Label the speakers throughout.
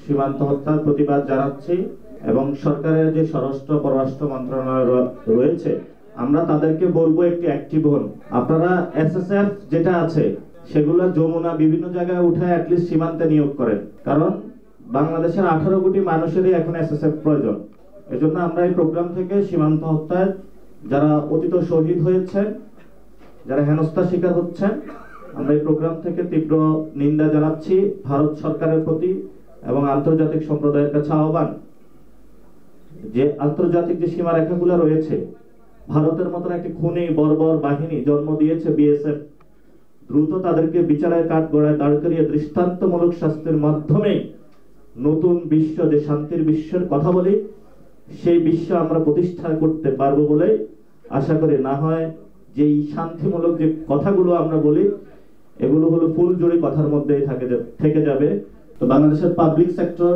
Speaker 1: সীমান্ত হত্যার প্রতিবাদ জানাচ্ছি এবং সরকারের যে স্বরাষ্ট্র পররাষ্ট্র মন্ত্রণালয় রয়েছে আমরা তাদেরকে বলবো একটি অ্যাক্টিভ হন। আপনারা এসএসএফ যেটা আছে সেগুলো যমুনা বিভিন্ন জায়গায় উঠে অ্যাটলিস্ট সীমান্তে নিয়োগ করেন, কারণ বাংলাদেশের 18 কোটি মানুষেরই এখন এসএসএফ প্রয়োজন। এজন্য আমরা এই প্রোগ্রাম থেকে সীমান্ত হত্যায় যারা অতীত শহীদ হয়েছেন, যারা হেনস্থার শিকার হচ্ছেন, আমরা এই প্রোগ্রাম থেকে তীব্র নিন্দা জানাচ্ছি ভারত সরকারের প্রতি এবং আন্তর্জাতিক সম্প্রদায়ের কাছে আহ্বান যে আন্তর্জাতিক যে সীমারেখাগুলো রয়েছে, ভারতের মতন একটি খুনি বর্বর বাহিনী জন্ম দিয়েছে বিএসএফ, দ্রুত তাদেরকে বিচারের কাঠগড়ায় দাঁড় করিয়ে দৃষ্টান্তমূলক শাস্তির মাধ্যমে নতুন বিশ্ব, যে শান্তির বিশ্বের কথা বলি, সেই বিশ্ব আমরা প্রতিষ্ঠা করতে পারবো বলে আশা করি। না হয় যেই শান্তিমূলক যে কথাগুলো আমরা বলি এগুলো হলো ফুলজুরি কথার মধ্যেই থেকে যাবে। তো বাংলাদেশের পাবলিক সেক্টর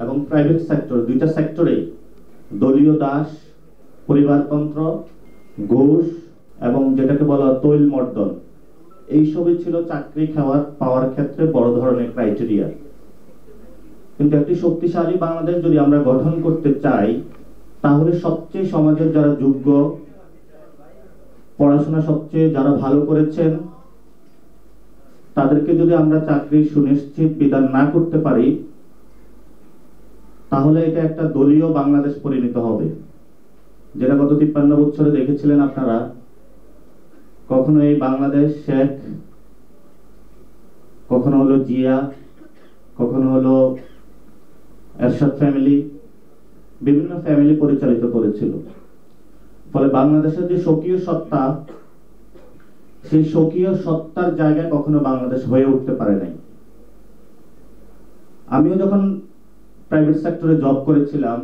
Speaker 1: এবং প্রাইভেট সেক্টর দুইটা সেক্টরেই দলীয় দাস, পরিবারতন্ত্র, ঘুষ এবং যেটাকে বলা তৈল মর্দন, এইসবই ছিল চাকরি পাওয়ার ক্ষেত্রে বড় ধরনের ক্রাইটেরিয়া। কিন্তু একটি শক্তিশালী বাংলাদেশ যদি আমরা গঠন করতে চাই, তাহলে সবচেয়ে সমাজের যারা যোগ্য, পড়াশোনা সবচেয়ে যারা ভালো করেছেন, তাদেরকে যদি আমরা চাকরি সুনিশ্চিত বিধান না করতে পারি, তাহলে এটা একটা দলীয় বাংলাদেশ পরিণত হবে, যেটা গত 53 বছরে দেখেছিলেন আপনারা। কখনো এই বাংলাদেশ শেখ, কখনো হলো জিয়া, কখনো হলো এরশাদ ফ্যামিলি, বিভিন্ন ফ্যামিলি পরিচালিত করেছিল। ফলে বাংলাদেশের যে স্বকীয় সত্তা, সেই স্বকীয় সত্তার জায়গায় কখনো বাংলাদেশ হয়ে উঠতে পারে নাই। আমিও যখন প্রাইভেট সেক্টরে জব করেছিলাম,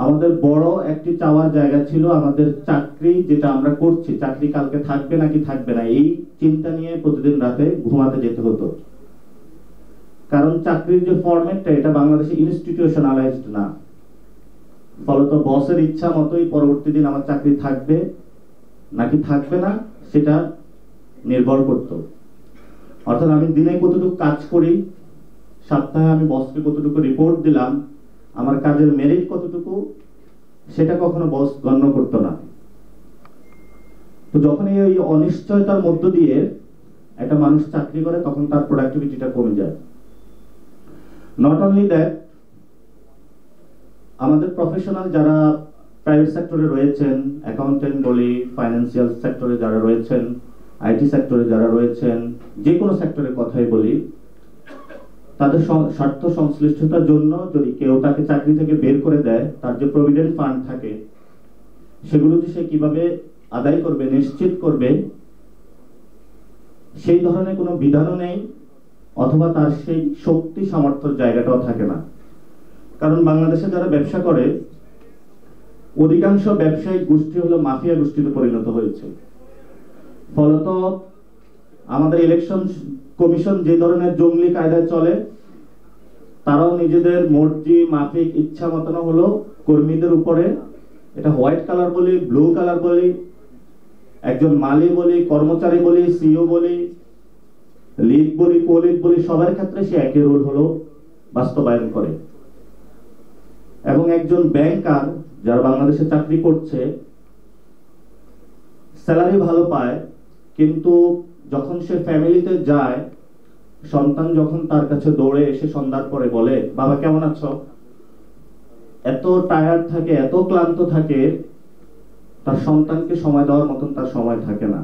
Speaker 1: আমাদের বড় একটি চাওয়ার জায়গা ছিল আমাদের চাকরি যেটা আমরা করছি, চাকরি কালকে থাকবে নাকি থাকবে না, এই চিন্তা নিয়ে প্রতিদিন রাতে ঘুমাতে যেতে হতো। কারণ চাকরির যে ফরম্যাটটা, এটা বাংলাদেশে ইনস্টিটিউশনালাইজড না। ফলত বসের ইচ্ছা মতোই পরবর্তী দিন আমার চাকরি থাকবে নাকি থাকবে না সেটা নির্ভর করত। অর্থাৎ আমি দিনে কতটুকু কাজ করি, সপ্তাহে আমি বসকে কতটুকু রিপোর্ট দিলাম, আমার কাজের মেরিট কতটুকু, সেটা কখনো বস গণ্য করতো না। তো যখন এই অনিশ্চয়তার মধ্য দিয়ে একটা মানুষ চাকরি করে, তখন তার প্রোডাক্টিভিটিটা কমে যায়। নট অনলি দ্যাট, আমাদের প্রফেশনাল যারা প্রাইভেট সেক্টরে রয়েছেন, অ্যাকাউন্টেন্ট বলি, ফাইন্যান্সিয়াল সেক্টরে যারা রয়েছেন, আইটি সেক্টরে যারা রয়েছেন, যে কোনো সেক্টরের কথাই বলি, তাদের স্বার্থ সংশ্লিষ্টতার জন্য যদি কেউ তাকে চাকরি থেকে বের করে দেয়, তার যে প্রভিডেন্ট ফান্ড থাকে সেগুলো যে সে কিভাবে আদায় করবে, নিশ্চিত করবে, সেই ধরনের কোনো বিধানও নেই, অথবা তার সেই শক্তি সামর্থ্যের জায়গাটাও থাকে না। কারণ বাংলাদেশে যারা ব্যবসা করে, অধিকাংশ ব্যবসায়িক গোষ্ঠী হলো মাফিয়া গোষ্ঠীতে পরিণত হয়েছে। ফলত আমাদের ইলেকশন কমিশন যে ধরনের জঙ্গলি কায়দায় চলে, তারাও নিজেদের মর্জি মাফিক ইচ্ছা মতন হলো কর্মীদের উপরে, এটা হোয়াইট কালার বলি, ব্লু কালার বলি, একজন মালি বলি, কর্মচারী বলি, সিইও বলি, লিড বলি, কোলিড বলি, সবার ক্ষেত্রে সে একই রোল হলো বাস্তবায়ন করে। এবং একজন ব্যাংকার যারা বাংলাদেশে চাকরি করছে, স্যালারি ভালো পায়, কিন্তু যখন সে ফ্যামিলিতে যায়, সন্তান যখন তার কাছে দৌড়ে এসে সন্ধ্যার পরে বলে, বাবা কেমন আছো, এত টায়ার্ড থাকে, এত ক্লান্ত থাকে, তার সন্তানকে সময় দেওয়ার মতন তার সময় থাকে না।